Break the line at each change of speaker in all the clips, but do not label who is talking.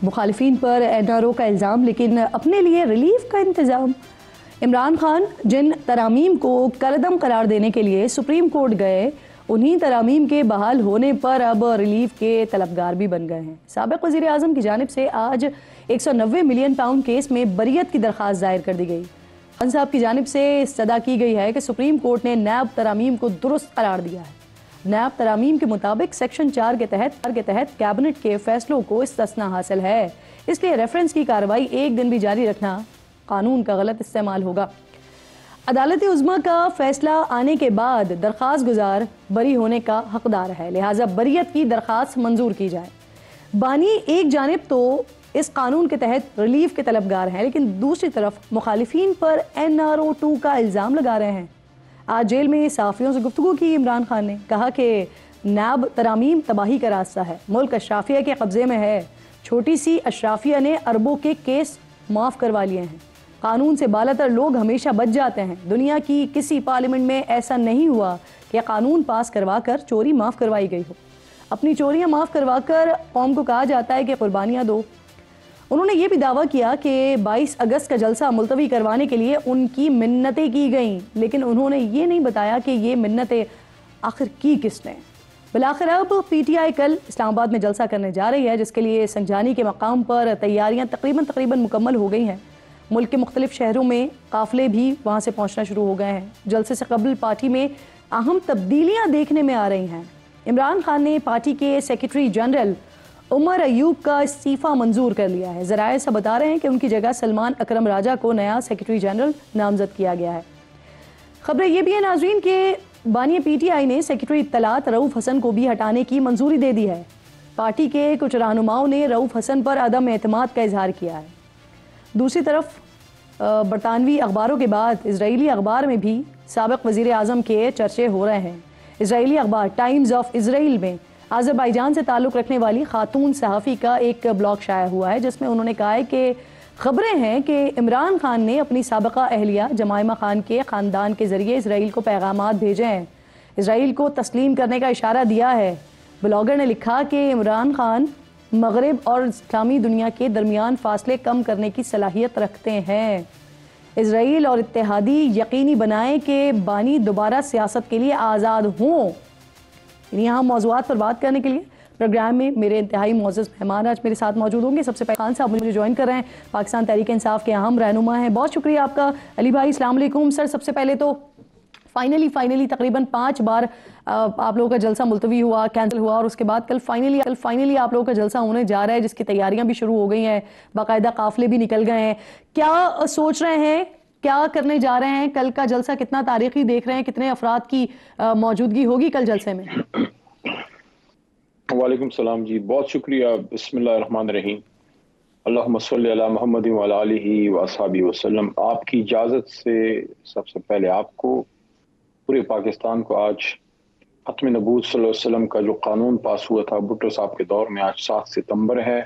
मुखालिफिन पर NRO का इल्ज़ाम, लेकिन अपने लिए रिलीफ का इंतज़ाम। इमरान खान जिन तरामीम को करदम करार देने के लिए सुप्रीम कोर्ट गए, उन्हीं तरामीम के बहाल होने पर अब रिलीफ के तलबगार भी बन गए हैं। साबिक़ वज़ीर आज़म की जानिब से आज 190 मिलियन पाउंड केस में बरियत की दरख्वास्त दायर कर दी गई। खान साहब की जानिब से सदा की गई है कि सुप्रीम कोर्ट ने नैब तरामीम को दुरुस्त करार दिया है। नैब तरामीम के मुताबिक सेक्शन 4 के तहत कैबिनेट के फैसलों को इस्तिस्ना हासिल है, इसलिए रेफरेंस की कार्रवाई एक दिन भी जारी रखना कानून का गलत इस्तेमाल होगा। अदालत उज़्मा का फैसला आने के बाद दरख्वास्त गुजार बरी होने का हकदार है, लिहाजा बरियत की दरख्वास्त मंजूर की जाए। बानी एक जानिब तो इस कानून के तहत रिलीफ के तलबगार हैं, लेकिन दूसरी तरफ मुखालिफिन पर NRO 2 का इल्ज़ाम लगा रहे हैं। आज जेल में सहाफ़ियों से गुफ्तगू की इमरान खान ने कहा कि नैब तरामीम तबाही का रास्ता है, मुल्क अशराफिया के कब्जे में है। छोटी सी अशराफिया ने अरबों के केस माफ़ करवा लिए हैं। कानून से बालातर लोग हमेशा बच जाते हैं। दुनिया की किसी पार्लियामेंट में ऐसा नहीं हुआ कि कानून पास करवा कर चोरी माफ़ करवाई गई हो। अपनी चोरियाँ माफ़ करवा कर कौम को कहा जाता है कि कुर्बानियाँ दो। उन्होंने ये भी दावा किया कि 22 अगस्त का जलसा मुलतवी करवाने के लिए उनकी मिन्नतें की गईं, लेकिन उन्होंने ये नहीं बताया कि ये मिन्नतें आखिर की किसने। बिलाखिर अब PTI कल इस्लामाबाद में जलसा करने जा रही है, जिसके लिए संजानी के मकाम पर तैयारियां तकरीबन मुकम्मल हो गई हैं। मुल्क के मुख्तलिफ शहरों में काफ़िले भी वहाँ से पहुँचना शुरू हो गए हैं। जलसे से कबल पार्टी में अहम तब्दीलियाँ देखने में आ रही हैं। इमरान खान ने पार्टी के सेक्रेटरी जनरल उमर अयूब का इस्तीफ़ा मंजूर कर लिया है। ज़राए सब बता रहे हैं कि उनकी जगह सलमान अकरम राजा को नया सेक्रेटरी जनरल नामजद किया गया है। खबरें ये भी है नाज़रीन कि बानी PTI ने सेक्रेटरी इत्तलात रऊफ़ हसन को भी हटाने की मंजूरी दे दी है। पार्टी के कुछ रहनुमाओं ने रऊफ़ हसन पर अदम एतमाद का इजहार किया है। दूसरी तरफ बरतानवी अखबारों के बाद इजरायली अखबार में भी साबिक़ वज़ीर आज़म के चर्चे हो रहे हैं। इजरायली अखबार टाइम्स ऑफ इजराइल में अज़रबैजान से ताल्लुक़ रखने वाली खातून सहाफ़ी का एक ब्लॉग शाया हुआ है, जिसमें उन्होंने कहा है कि खबरें हैं कि इमरान खान ने अपनी साबिक़ा अहलिया जमाइमा खान के ख़ानदान के ज़रिए इसराइल को पैगामात भेजे हैं, इसराइल को तस्लीम करने का इशारा दिया है। ब्लॉगर ने लिखा कि इमरान खान मगरब और इस्लामी दुनिया के दरमियान फासले कम करने की सलाहियत रखते हैं। इसराइल और इत्तेहादी यकीनी बनाएं कि बानी दोबारा सियासत के लिए आज़ाद हों। यहाँ मौज़ूआत पर बात करने के लिए प्रोग्राम में मेरे इंतहाई मोअज़्ज़ज़ मेहमान आज मेरे साथ मौजूद होंगे। सबसे पहले खान साहब मुझे ज्वाइन कर रहे हैं, पाकिस्तान तहरीक इंसाफ के अहम रहनुमा हैं। बहुत शुक्रिया आपका अली भाई। अस्सलाम वालेकुम सर। सबसे पहले तो फाइनली तकरीबन 5 बार आप लोगों का जलसा मुलतवी हुआ, कैंसिल हुआ, और उसके बाद कल फाइनली आप लोगों का जलसा होने जा रहा है, जिसकी तैयारियां भी शुरू हो गई हैं, बाकायदा काफिले भी निकल गए हैं। क्या सोच रहे हैं, क्या करने जा रहे हैं? कल का जलसा कितना तारीखी देख रहे हैं? कितने अफराद की मौजूदगी होगी कल जलसे में?
वालेकुम सलाम जी, बहुत शुक्रिया। बिस्मिल्लाहिर्रहमानिर्रहीम। अल्लाहुम्मा सल्ली अला मुहम्मद व अला आलिहि व अस्हाबिहि वसल्लम। आपकी इजाज़त से सबसे पहले आपको, पूरे पाकिस्तान को आज खत्म नबूवत सल्लल्लाहु अलैहि वसल्लम का जो कानून पास हुआ था भुट्टो साहब के दौर में, आज 7 सितंबर है,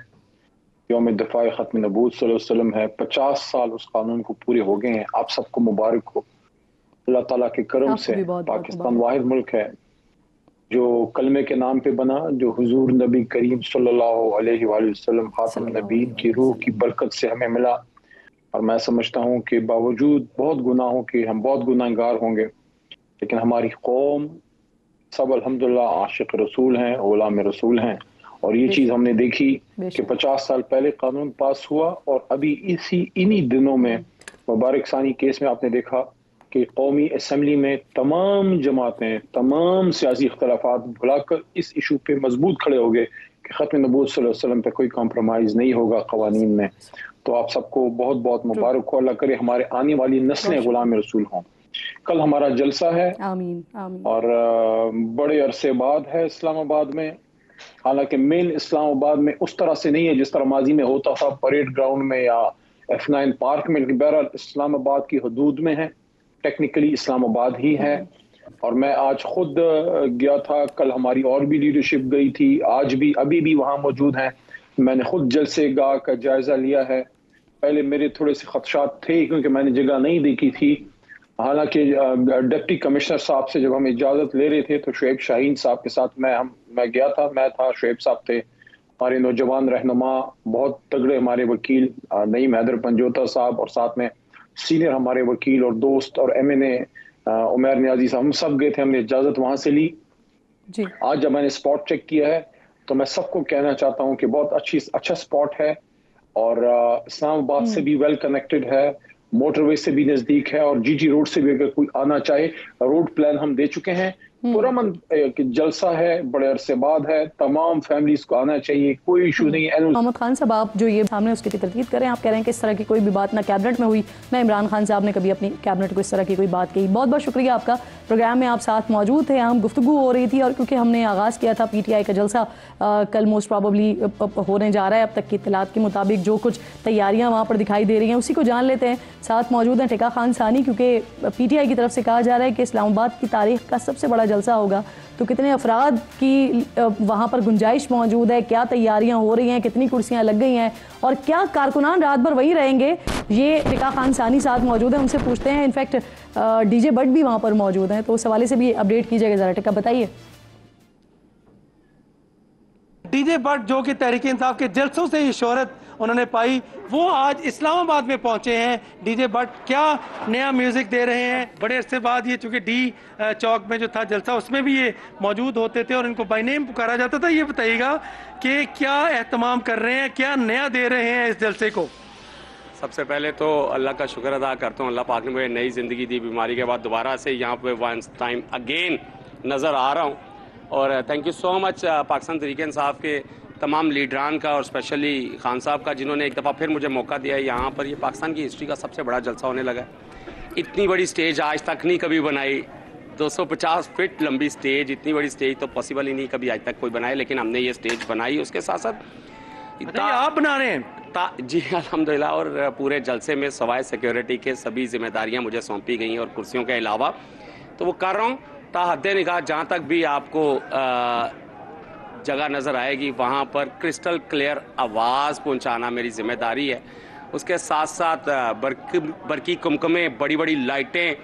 यौम दफ़ा खत्म नबूवत सल्लल्लाहु अलैहि वसल्लम है। 50 साल उस कानून को पूरे हो गए हैं। आप सबको मुबारक हो। अल्लाह ताला के करम से पाकिस्तान वाहिद मुल्क है जो कलमे के नाम पे बना, जो हुजूर नबी करीम सल्लल्लाहु अलैहि वसल्लम खातम नबीन की रूह की बरकत से हमें मिला। और मैं समझता हूँ कि बावजूद बहुत गुनाहों के हम बहुत गुनाहगार होंगे, लेकिन हमारी कौम सब अल्हम्दुलिल्लाह आशिक रसूल हैं, गुलाम रसूल हैं। और ये चीज़ हमने देखी कि 50 साल पहले कानून पास हुआ और अभी इन्हीं दिनों में मुबारक सानी केस में आपने देखा कि कौमी असम्बली में तमाम जमातें, तमाम सियासी इख्तलाफात भुलाकर इस इशू पे मजबूत खड़े हो गए कि खत्म नबूवत सल्लल्लाहु अलैहि वसल्लम पे कोई कॉम्प्रोमाइज़ नहीं होगा कवानीन में। तो आप सबको बहुत बहुत मुबारक हो। अल्लाह करे हमारे आने वाली नस्लें गुलाम रसूल हों। कल हमारा जलसा है,
आमीन आमीन।
और बड़े अरसे बाद है इस्लामाबाद में। हालांकि मेन इस्लामाबाद में उस तरह से नहीं है जिस तरह माजी में होता था परेड ग्राउंड में या F9 पार्क में। बहरहाल इस्लामाबाद की हदूद में है, टेक्निकली इस्लामाबाद ही है। और मैं आज खुद गया था, कल हमारी और भी लीडरशिप गई थी, आज भी अभी भी वहाँ मौजूद हैं। मैंने खुद जलसे गाह का जायजा लिया है। पहले मेरे थोड़े से खदशात थे क्योंकि मैंने जगह नहीं देखी थी। हालांकि डिप्टी कमिश्नर साहब से जब हम इजाज़त ले रहे थे तो शुएब शाहीन साहब के साथ मैं गया था, मैं था, शुएब साहब थे, हमारे नौजवान रहनुमा, बहुत तगड़े हमारे वकील नईम हैदर पंजोता साहब, और साथ में सीनियर हमारे वकील और दोस्त और MNA उमर नियाजी साहब, हम सब गए थे, हमने इजाज़त वहाँ से ली
जी।
आज जब मैंने स्पॉट चेक किया है तो मैं सबको कहना चाहता हूँ कि बहुत अच्छा स्पॉट है, और इस्लामाबाद से भी वेल कनेक्टेड है, मोटरवे से भी नजदीक है, और GG रोड से भी अगर कोई आना चाहे, रोड प्लान हम दे चुके हैं। पुरअमन जलसा है, बड़े अरसे बाद है, तमाम फैमिलीज को आना चाहिए, कोई इशू नहीं है।
मोहम्मद खान साहब, आप जो ये सामने उसकी तरतीब करें, आप कह रहे हैं कि इस तरह की कोई भी बात ना कैबिनेट में हुई, ना इमरान खान साहब ने कभी अपनी कैबिनेट को इस तरह की कोई बात कही। बहुत बहुत शुक्रिया आपका, प्रोग्राम में आप साथ मौजूद थे, हम गुफ्तगू हो रही थी, और क्योंकि हमने आगाज़ किया था PTI का जलसा कल मोस्ट प्रॉबली होने जा रहा है, अब तक की इत्तलात के मुताबिक जो कुछ तैयारियाँ वहाँ पर दिखाई दे रही हैं उसी को जान लेते हैं। साथ मौजूद हैं टिका खान सानी, क्योंकि PTI की तरफ से कहा जा रहा है कि इस्लामाबाद की तारीख का सबसे बड़ा जलसा होगा, तो कितने अफराद की वहाँ पर गुंजाइश मौजूद है, क्या तैयारियां हो रही हैं, कितनी कुर्सियां लग गई हैं, और क्या कारकुनान रात भर वहीं रहेंगे, ये टिका खान सानी साथ मौजूद हैं, उनसे पूछते हैं। इनफैक्ट DJ भट्ट भी वहाँ पर मौजूद हैं, तो उस हवाले से भी अपडेट कीजिएगा ज़रा। टिका बताइए।
DJ भट्ट जो कि तहरीक इंसाफ के जलसों से ही शोहरत उन्होंने पाई, वो आज इस्लामाबाद में पहुंचे हैं। DJ भट्ट क्या नया म्यूजिक दे रहे हैं, बड़े अरसे बाद ये, चूंकि D चौक में जो था जलसा उसमें भी ये मौजूद होते थे और इनको बाय नेम पुकारा जाता था। ये बताइएगा कि क्या एहतमाम कर रहे हैं, क्या नया दे रहे हैं इस जलसे को?
सबसे पहले तो अल्लाह का शुक्र अदा करता हूँ, अल्लाह पाक ने मुझे नई ज़िंदगी दी, बीमारी के बाद दोबारा से यहाँ पे वन टाइम अगेन नज़र आ रहा हूँ। और thank you so much Pakistan Tehreek Insaf के तमाम लीडरान का, और स्पेशली खान साहब का, जिन्होंने एक दफ़ा फिर मुझे मौका दिया है। यहाँ पर ये पाकिस्तान की हिस्ट्री का सबसे बड़ा जलसा होने लगा है। इतनी बड़ी स्टेज आज तक नहीं कभी बनाई, 250 फीट लंबी स्टेज, इतनी बड़ी स्टेज तो पॉसिबल ही नहीं कभी आज तक कोई बनाए, लेकिन हमने ये स्टेज बनाई। उसके साथ साथ
आप बना रहे हैं?
जी अल्हम्दुलिल्लाह, और पूरे जलसे में सवाए सिक्योरिटी के सभी जिम्मेदारियां मुझे सौंपी गई हैं, और कुर्सियों के अलावा तो वो कर रहा हूँ। ताहद्दे निगाह जहाँ तक भी आपको जगह नज़र आएगी वहाँ पर क्रिस्टल क्लियर आवाज़ पहुँचाना मेरी जिम्मेदारी है। उसके साथ साथ बरकी कुमकुमे, बड़ी बड़ी लाइटें,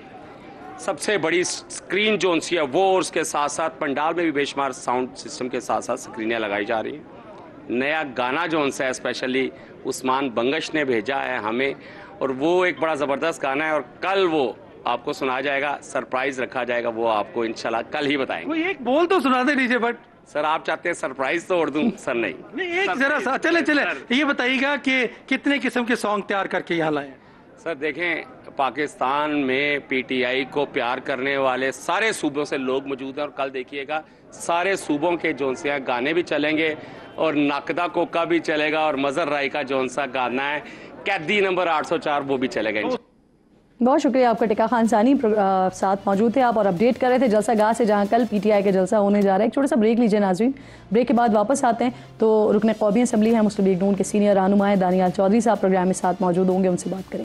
सबसे बड़ी स्क्रीन जो सी है वो, और उसके साथ साथ पंडाल में भी बेशुमार साउंड सिस्टम के साथ साथ स्क्रीनें लगाई जा रही हैं। नया गाना जो सा है स्पेशली उस्मान बंगश ने भेजा है हमें, और वो एक बड़ा ज़बरदस्त गाना है, और कल वो आपको सुना जाएगा, सरप्राइज रखा जाएगा, वो आपको इंशाल्लाह कल ही बताएंगे।
कोई एक बोल तो सुना दे DJ भट्ट।
सर आप चाहते हैं सरप्राइज तो और दूं? सर नहीं,
एक जरा सा चले ये बताइएगा कि कितने किस्म के सॉन्ग तैयार करके यहाँ लाए?
सर देखें, पाकिस्तान में PTI को प्यार करने वाले सारे सूबों से लोग मौजूद हैं, और कल देखिएगा सारे सूबों के जोन से गाने भी चलेंगे, और नाकदा कोका भी चलेगा, और मजर राय का जोन सा गाना है कैदी नंबर 804 वो भी चलेगा।
बहुत शुक्रिया आपका टिका खान सानी, साथ मौजूद थे आप और अपडेट कर रहे थे जलसा गाह से, जहां कल PTI का जलसा होने जा रहा है। एक छोटा सा ब्रेक लीजिए नाज़रीन, ब्रेक के बाद वापस आते हैं तो रुकने कौमी असम्बली है मुस्लिम लीग नून के सीनियर रहनुमा दानियाल चौधरी साहब प्रोग्राम में साथ मौजूद होंगे, उनसे बात करें।